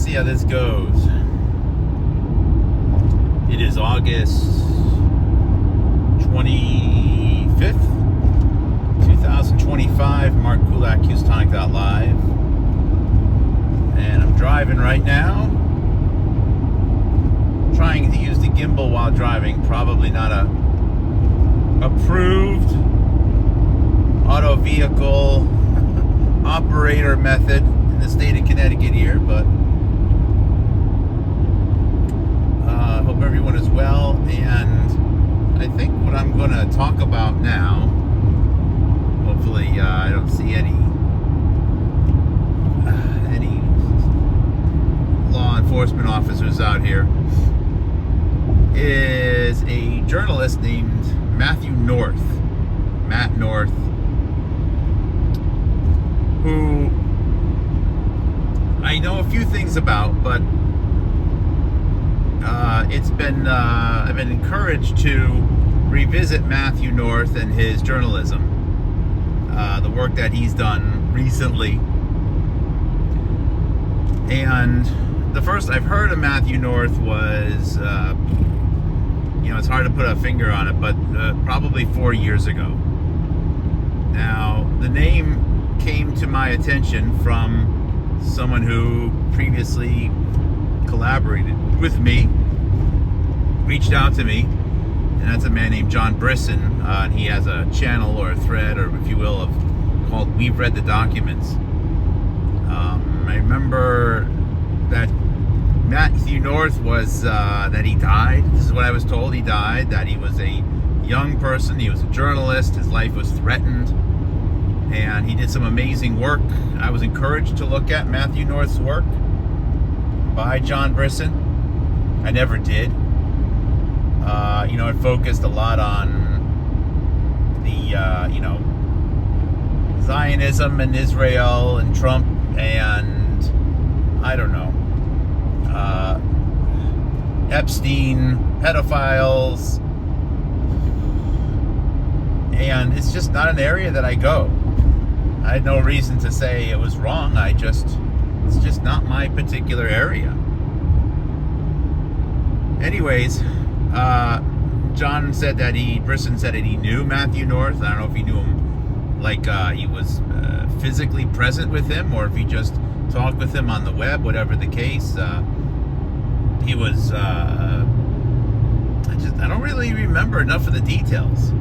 see how this goes. It is August 25th, 2025. Mark Kulak, Houstonic.live. And I'm driving right now. Trying to use the gimbal while driving. Probably not a approved auto vehicle operator method in the state of Connecticut here, but I hope everyone is well. And I think what I'm going to talk about now, hopefully I don't see any law enforcement officers out here, is a journalist named Matt North, who I know a few things about, but I've been encouraged to revisit Matthew North and his journalism, the work that he's done recently. And the first I've heard of Matthew North was, it's hard to put a finger on it, but probably 4 years ago. Now, the name came to my attention from someone who previously collaborated with me, reached out to me, and that's a man named John Brisson. And he has a channel or a thread, or if you will, called We've Read the Documents. I remember that Matthew North was, that he died. This is what I was told. He died, that he was a young person. He was a journalist. His life was threatened. And he did some amazing work. I was encouraged to look at Matthew North's work by John Brisson. I never did. It focused a lot on the, Zionism and Israel and Trump and, I don't know, Epstein, pedophiles. And it's just not an area that I go. I had no reason to say it was wrong. It's just not my particular area. Anyways, Brisson said that he knew Matthew North. I don't know if he knew him like he was physically present with him, or if he just talked with him on the web, whatever the case. He was, I don't really remember enough of the details.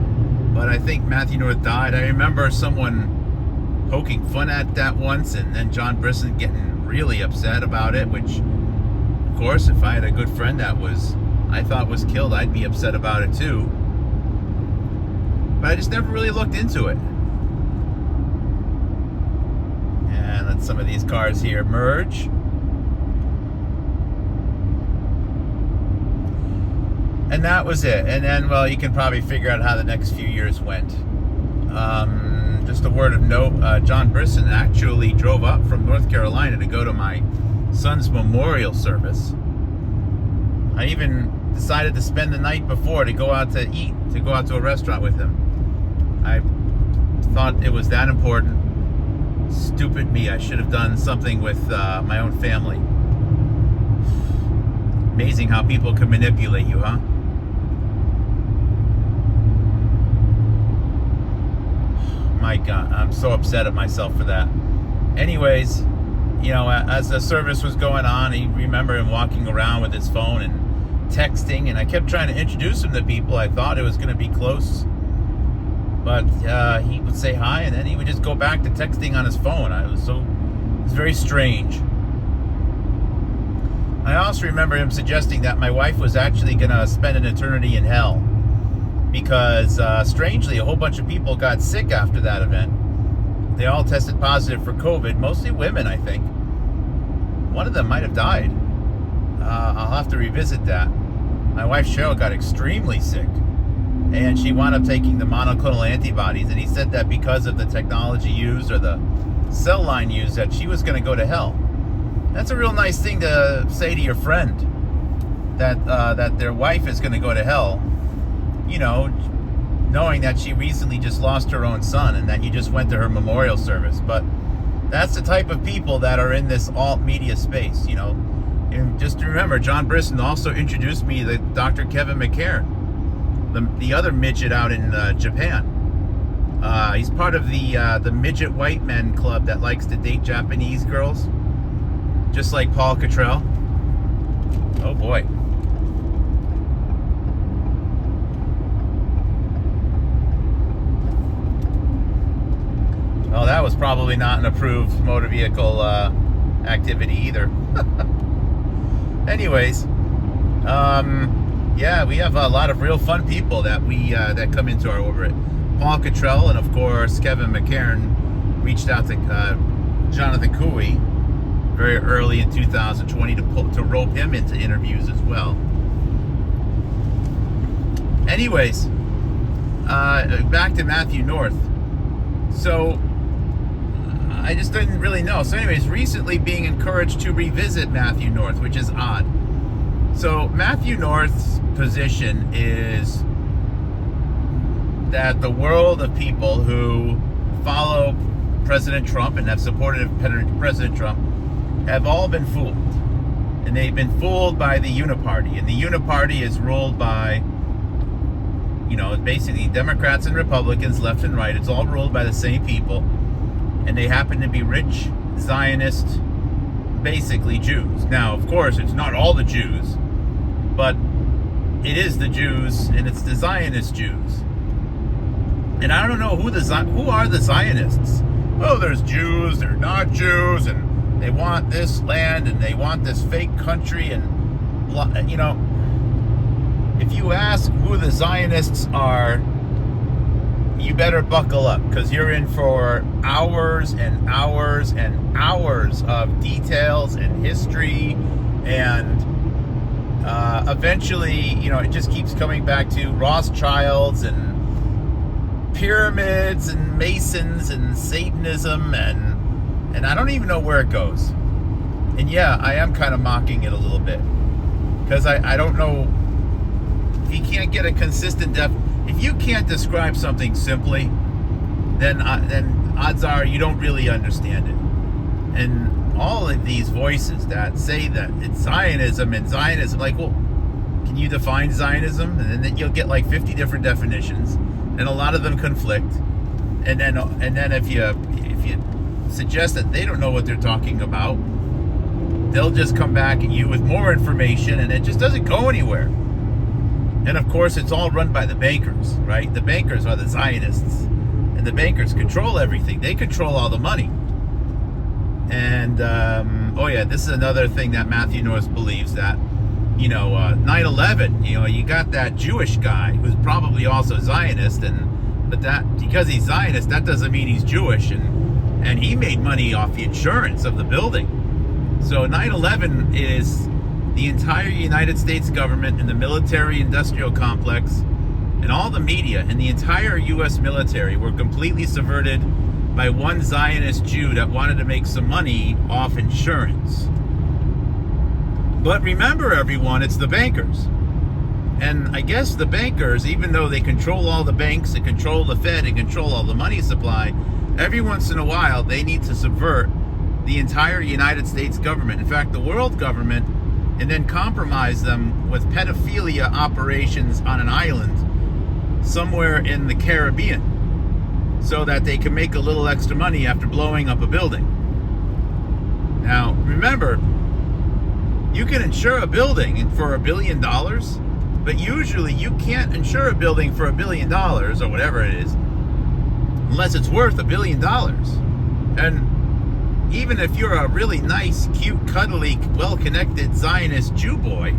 But I think Matthew North died. I remember someone poking fun at that once, and then John Brisson getting really upset about it, which, of course, if I had a good friend that I thought was killed, I'd be upset about it too. But I just never really looked into it. And let some of these cars here merge. And that was it. And then, well, you can probably figure out how the next few years went. Just a word of note, John Brisson actually drove up from North Carolina to go to my son's memorial service. I even decided to spend the night before to go out to eat, to go out to a restaurant with him. I thought it was that important. Stupid me. I should have done something with my own family. Amazing how people can manipulate you, huh? My God, I'm so upset at myself for that. Anyways, as the service was going on, I remember him walking around with his phone and texting, and I kept trying to introduce him to people. I thought it was going to be close, but he would say hi, and then he would just go back to texting on his phone. It was very strange. I also remember him suggesting that my wife was actually going to spend an eternity in hell, because strangely, a whole bunch of people got sick after that event. They all tested positive for COVID, mostly women, I think. One of them might have died. I'll have to revisit that. My wife Cheryl got extremely sick, and she wound up taking the monoclonal antibodies, and he said that because of the technology used, or the cell line used, that she was going to go to hell. That's a real nice thing to say to your friend, that their wife is going to go to hell, knowing that she recently just lost her own son and that you just went to her memorial service. But That's the type of people that are in this alt media space, you know. And just remember, John Brisson also introduced me to Dr. Kevin McCarran, the other midget out in Japan. He's part of the midget white men club that likes to date Japanese girls, just like Paul Cottrell. Oh boy. Well, that was probably not an approved motor vehicle activity either. Anyways, yeah, we have a lot of real fun people that that come into our orbit. Paul Cottrell and of course Kevin McCarran reached out to Jonathan Cooey very early in 2020 to rope him into interviews as well. Anyways, back to Matthew North. So I just didn't really know. So anyways, recently being encouraged to revisit Matthew North, which is odd. So Matthew North's position is that the world of people who follow President Trump and have supported President Trump have all been fooled. And they've been fooled by the Uniparty. And the Uniparty is ruled by, you know, basically Democrats and Republicans, left and right. It's all ruled by the same people. And they happen to be rich, Zionist, basically Jews. Now, of course, it's not all the Jews, but it is the Jews, and it's the Zionist Jews. And I don't know who are the Zionists. Oh, there's Jews, they're not Jews, and they want this land, and they want this fake country, and, you know, if you ask who the Zionists are, you better buckle up, because you're in for hours and hours and hours of details and history, and eventually, you know, it just keeps coming back to Rothschilds and pyramids and Masons and Satanism, and I don't even know where it goes. And yeah, I am kind of mocking it a little bit, because I don't know. If you can't get a consistent if you can't describe something simply, then odds are you don't really understand it. And all of these voices that say that it's Zionism and Zionism, like, well, can you define Zionism? And then you'll get like 50 different definitions, and a lot of them conflict. And then if you suggest that they don't know what they're talking about, they'll just come back at you with more information, and it just doesn't go anywhere. And of course, it's all run by the bankers, right? The bankers are the Zionists, and the bankers control everything. They control all the money. And, oh yeah, this is another thing that Matthew North believes, that, you know, 9/11, you know, you got that Jewish guy who's probably also Zionist, but that, because he's Zionist, that doesn't mean he's Jewish, and he made money off the insurance of the building. So 9/11 is the entire United States government and the military-industrial complex and all the media and the entire U.S. military were completely subverted by one Zionist Jew that wanted to make some money off insurance. But remember, everyone, it's the bankers. And I guess the bankers, even though they control all the banks and control the Fed and control all the money supply, every once in a while they need to subvert the entire United States government, in fact the world government, and then compromise them with pedophilia operations on an island somewhere in the Caribbean, so that they can make a little extra money after blowing up a building. Now, remember, you can insure a building for $1 billion, but usually you can't insure a building for $1 billion, or whatever it is, unless it's worth $1 billion. And even if you're a really nice, cute, cuddly, well-connected Zionist Jew boy,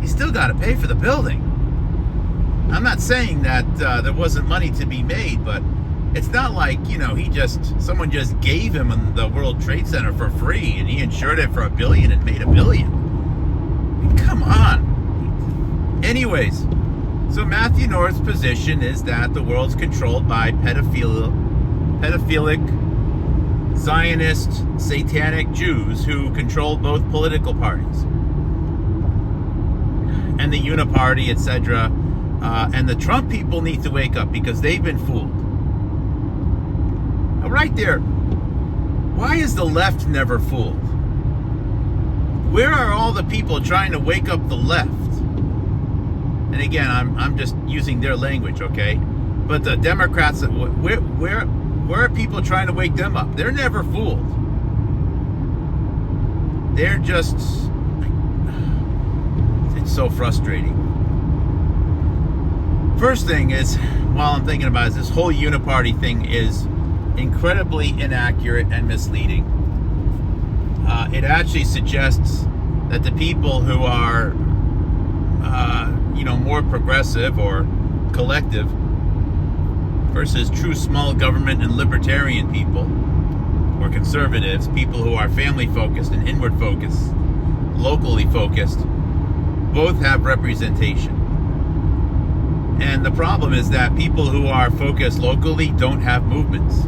you still got to pay for the building. I'm not saying that there wasn't money to be made, but it's not like, you know, someone just gave him the World Trade Center for free, and he insured it for $1 billion and made $1 billion. I mean, come on. Anyways, so Matthew North's position is that the world's controlled by pedophilic, Zionist, satanic Jews who control both political parties and the Uniparty, etc. And the Trump people need to wake up, because they've been fooled. Right there, Why is the left never fooled? Where are all the people trying to wake up the left? And again, I'm just using their language, okay? But the Democrats, where are people trying to wake them up? They're never fooled. They're just, it's so frustrating. First thing is, while I'm thinking about it, this whole uniparty thing is incredibly inaccurate and misleading. It actually suggests that the people who are, more progressive or collective versus true small government and libertarian people, or conservatives, people who are family focused and inward focused, locally focused, both have representation. And the problem is that people who are focused locally don't have movements.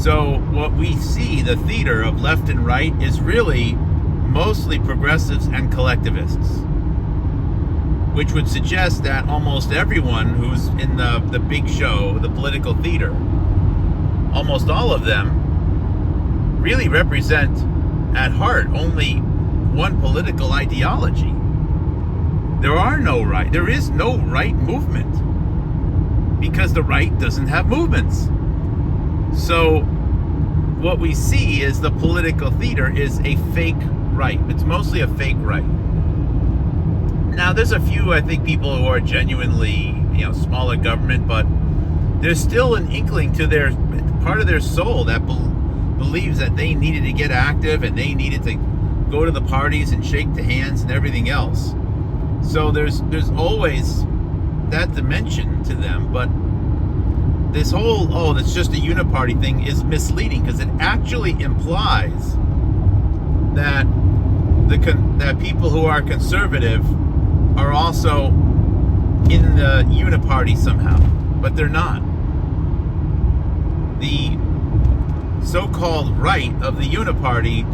So what we see, the theater of left and right, is really mostly progressives and collectivists, which would suggest that almost everyone who's in the big show, the political theater, almost all of them really represent at heart only one political ideology. There is no right movement because the right doesn't have movements. So what we see is the political theater is a fake right. It's mostly a fake right. Now, there's a few, I think, people who are genuinely, smaller government, but there's still an inkling to their part of their soul that believes that they needed to get active and they needed to go to the parties and shake the hands and everything else. So there's always that dimension to them, but this whole, that's just a uniparty thing is misleading because it actually implies that that people who are conservative are also in the uniparty somehow, but they're not. The so-called right of the uniparty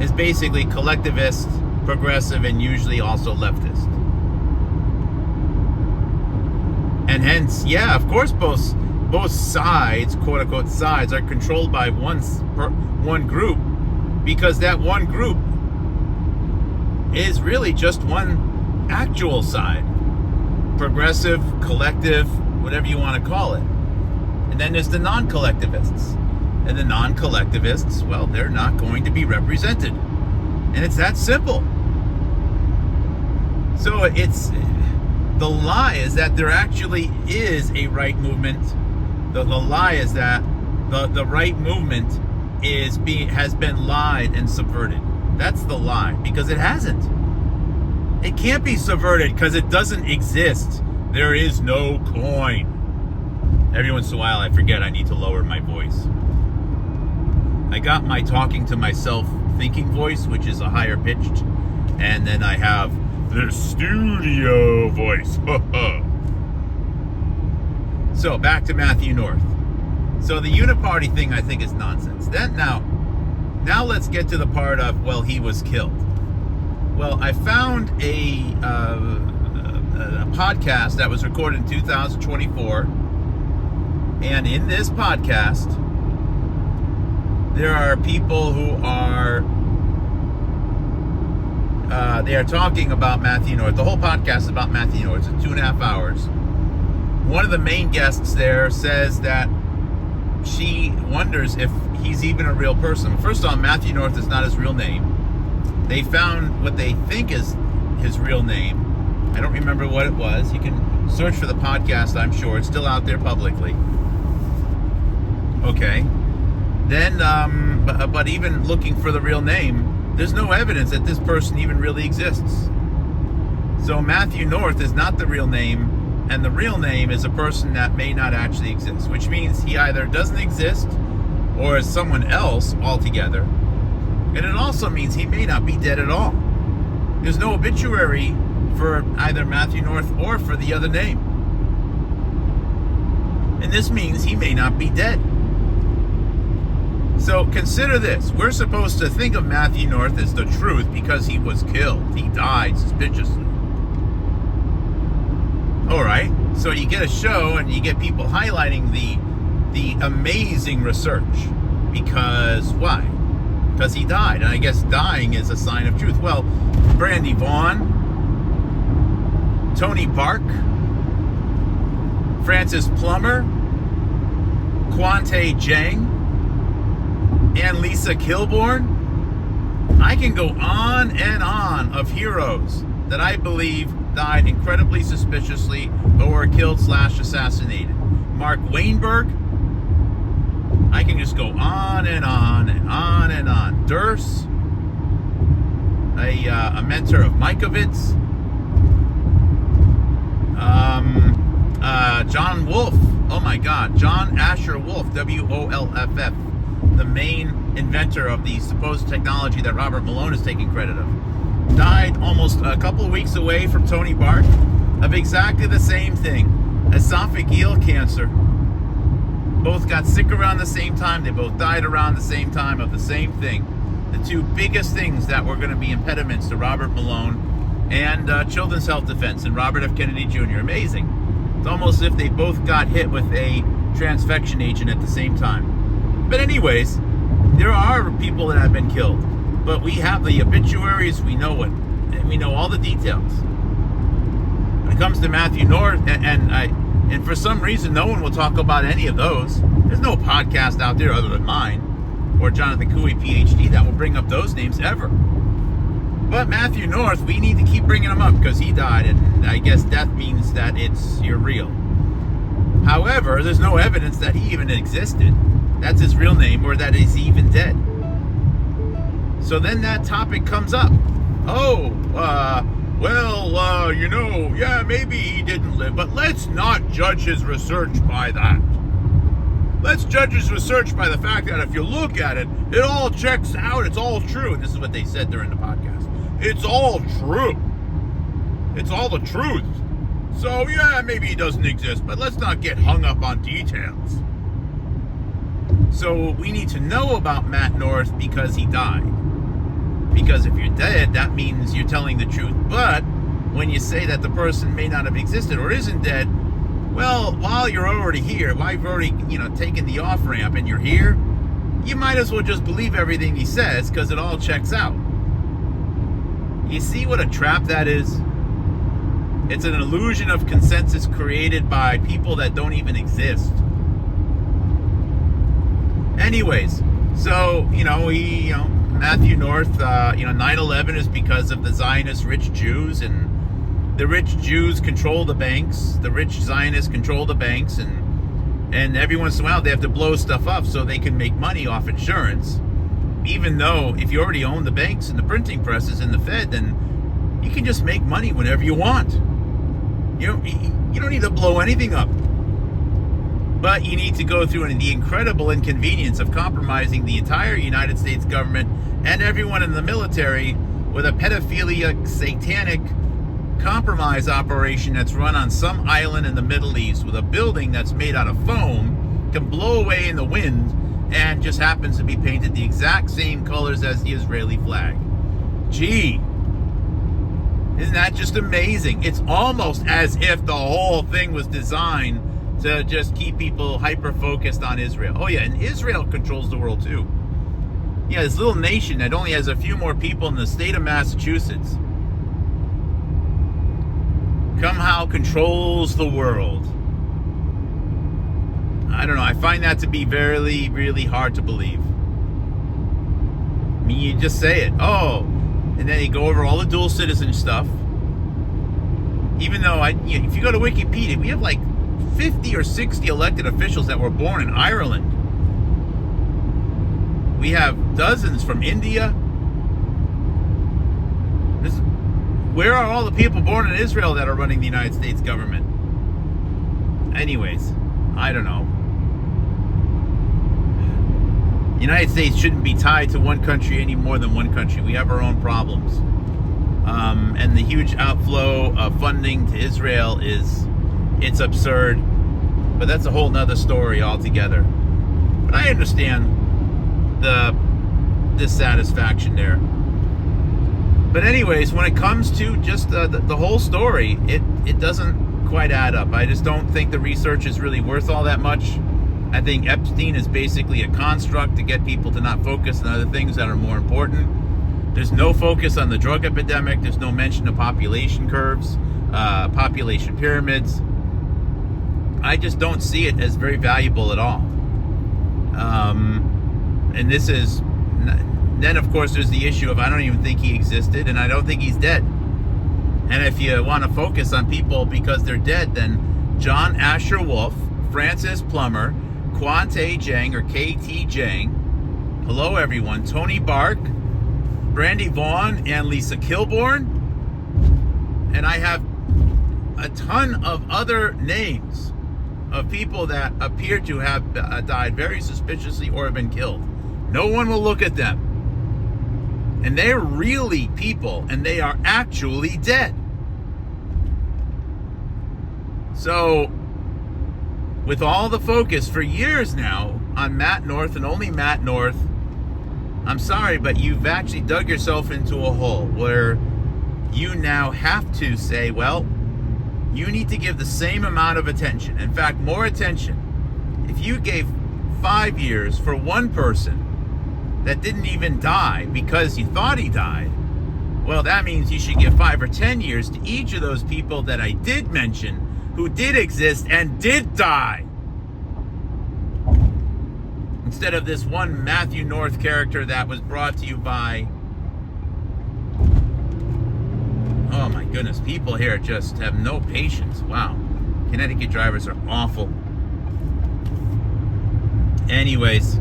is basically collectivist, progressive, and usually also leftist. And hence, yeah, of course, both sides, quote unquote sides, are controlled by one group, because that one group is really just one actual side. Progressive, collective, whatever you want to call it. And then there's the non-collectivists. And the non-collectivists, well, they're not going to be represented. And it's that simple. So the lie is that there actually is a right movement. The lie is that the right movement has been lied and subverted. That's the lie, because it hasn't. It can't be subverted because it doesn't exist. There is no coin. Every once in a while I forget I need to lower my voice. I got my talking to myself thinking voice, which is a higher pitched, and then I have the studio voice. So back to Matthew North. So the uniparty thing, I think, is nonsense. Now let's get to the part of, well, he was killed. Well, I found a podcast that was recorded in 2024, and in this podcast, there are people who are they are talking about Matthew North. The whole podcast is about Matthew North. It's 2.5 hours. One of the main guests there says that she wonders if he's even a real person. First of all, Matthew North is not his real name. They found what they think is his real name. I don't remember what it was. You can search for the podcast, I'm sure. It's still out there publicly. Okay. Then, but even looking for the real name, there's no evidence that this person even really exists. So Matthew North is not the real name, and the real name is a person that may not actually exist, which means he either doesn't exist or is someone else altogether. And it also means he may not be dead at all. There's no obituary for either Matthew North or for the other name. And this means he may not be dead. So consider this. We're supposed to think of Matthew North as the truth because he was killed. He died suspiciously. All right. So you get a show and you get people highlighting the amazing research. Because why? Because he died, and I guess dying is a sign of truth. Well, Brandy Vaughn, Tony Park, Francis Plummer, Quante Jang, and Lisa Kilborn. I can go on and on of heroes that I believe died incredibly suspiciously or were killed / assassinated. Mark Wainberg. I can just go on and on and on and on. Durst, a mentor of Mikovits. John Wolfe. Oh my God, John Asher Wolfe, WOLFF, the main inventor of the supposed technology that Robert Malone is taking credit of. Died almost a couple of weeks away from Tony Park of exactly the same thing, esophageal cancer. Both got sick around the same time. They both died around the same time of the same thing. The two biggest things that were going to be impediments to Robert Malone and Children's Health Defense and Robert F. Kennedy Jr. Amazing. It's almost as if they both got hit with a transfection agent at the same time. But anyways, there are people that have been killed. But we have the obituaries, we know it, and we know all the details. When it comes to Matthew North, and for some reason, no one will talk about any of those. There's no podcast out there other than mine or Jonathan Cooey, PhD, that will bring up those names ever. But Matthew North, we need to keep bringing him up because he died, and I guess death means that you're real. However, there's no evidence that he even existed. That's his real name, or that he's even dead. So then that topic comes up. Yeah, maybe he didn't live, but let's not judge his research by that. Let's judge his research by the fact that if you look at it, it all checks out, it's all true. And this is what they said during the podcast. It's all true. It's all the truth. So yeah, maybe he doesn't exist, but let's not get hung up on details. So we need to know about Matt North because he died. Because if you're dead, that means you're telling the truth. But when you say that the person may not have existed or isn't dead, well, while you're already here, while you've already, taken the off-ramp and you're here, you might as well just believe everything he says because it all checks out. You see what a trap that is? It's an illusion of consensus created by people that don't even exist. Anyways, so, Matthew North, 9/11 is because of the Zionist rich Jews, and the rich Jews control the banks. The rich Zionists control the banks, and every once in a while they have to blow stuff up so they can make money off insurance. Even though if you already own the banks and the printing presses and the Fed, then you can just make money whenever you want. You don't need to blow anything up. But you need to go through the incredible inconvenience of compromising the entire United States government and everyone in the military with a pedophilia, satanic compromise operation that's run on some island in the Middle East with a building that's made out of foam, can blow away in the wind, and just happens to be painted the exact same colors as the Israeli flag. Gee, isn't that just amazing? It's almost as if the whole thing was designed to just keep people hyper-focused on Israel. Oh yeah, and Israel controls the world too. Yeah, this little nation that only has a few more people in the state of Massachusetts somehow controls the world. I don't know, I find that to be really, really hard to believe. I mean, you just say it, and then you go over all the dual citizen stuff. Even though, if you go to Wikipedia, we have like 50 or 60 elected officials that were born in Ireland. We have dozens from India. Where are all the people born in Israel that are running the United States government? Anyways, I don't know. The United States shouldn't be tied to one country any more than one country. We have our own problems. And the huge outflow of funding to Israel it's absurd. But that's a whole nother story altogether. But I understand the dissatisfaction there. But anyways, when it comes to just the whole story, it doesn't quite add up. I just don't think the research is really worth all that much. I think Epstein is basically a construct to get people to not focus on other things that are more important. There's no focus on the drug epidemic. There's no mention of population curves, population pyramids. I just don't see it as very valuable at all. And this is, then of course there's the issue of I don't even think he existed, and I don't think he's dead. And if you want to focus on people because they're dead, then John Asher Wolf, Francis Plummer, Kwante Jang or KT Jang, hello everyone, Tony Bark, Brandy Vaughn, and Lisa Kilborn, and I have a ton of other names of people that appear to have died very suspiciously or have been killed. No one will look at them. And they're really people, and they are actually dead. So, with all the focus for years now on Matt North and only Matt North, I'm sorry, but you've actually dug yourself into a hole where you now have to say, well, you need to give the same amount of attention. In fact, more attention. If you gave 5 years for one person that didn't even die because you thought he died, well, that means you should give 5 or 10 years to each of those people that I did mention who did exist and did die. Instead of this one Matthew North character that was brought to you by, oh my goodness, people here just have no patience. Wow. Connecticut drivers are awful. Anyways,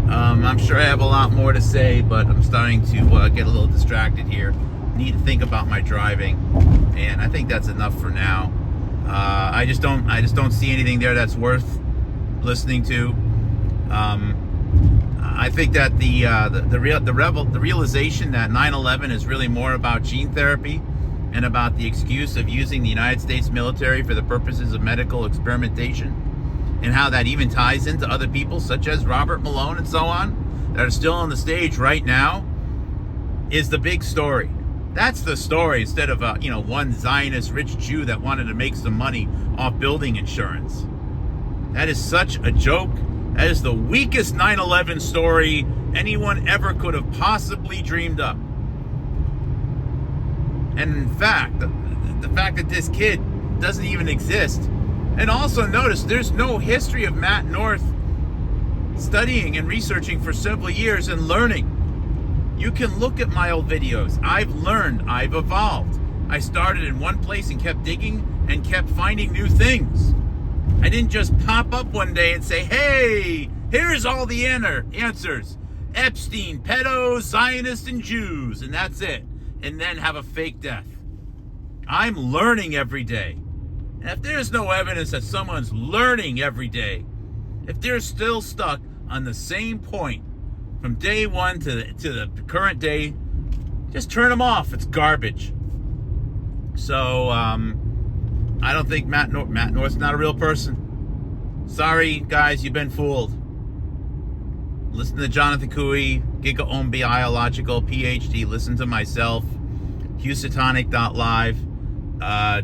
I'm sure I have a lot more to say, but I'm starting to get a little distracted here. Need to think about my driving, and I think that's enough for now. I just don't see anything there that's worth listening to. I think that the realization that 9/11 is really more about gene therapy and about the excuse of using the United States military for the purposes of medical experimentation, and how that even ties into other people such as Robert Malone and so on that are still on the stage right now, is the big story. That's the story, instead of one Zionist rich Jew that wanted to make some money off building insurance. That is such a joke. That is the weakest 9/11 story anyone ever could have possibly dreamed up. And in fact, the fact that this kid doesn't even exist. And also notice, there's no history of Matt North studying and researching for several years and learning. You can look at my old videos. I've learned, I've evolved. I started in one place and kept digging and kept finding new things. I didn't just pop up one day and say, hey, here's all the answers. Epstein, pedos, Zionists, and Jews, and that's it. And then have a fake death. I'm learning every day. And if there's no evidence that someone's learning every day, if they're still stuck on the same point from day one to the current day, just turn them off. It's garbage. So, I don't think Matt North's not a real person. Sorry, guys, you've been fooled. Listen to Jonathan Cooey, Giga Om Biological, PhD. Listen to myself, Houstonic.live,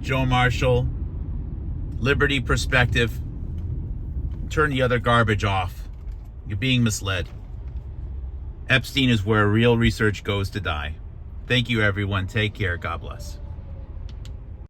Joe Marshall, Liberty Perspective. Turn the other garbage off. You're being misled. Epstein is where real research goes to die. Thank you, everyone. Take care. God bless.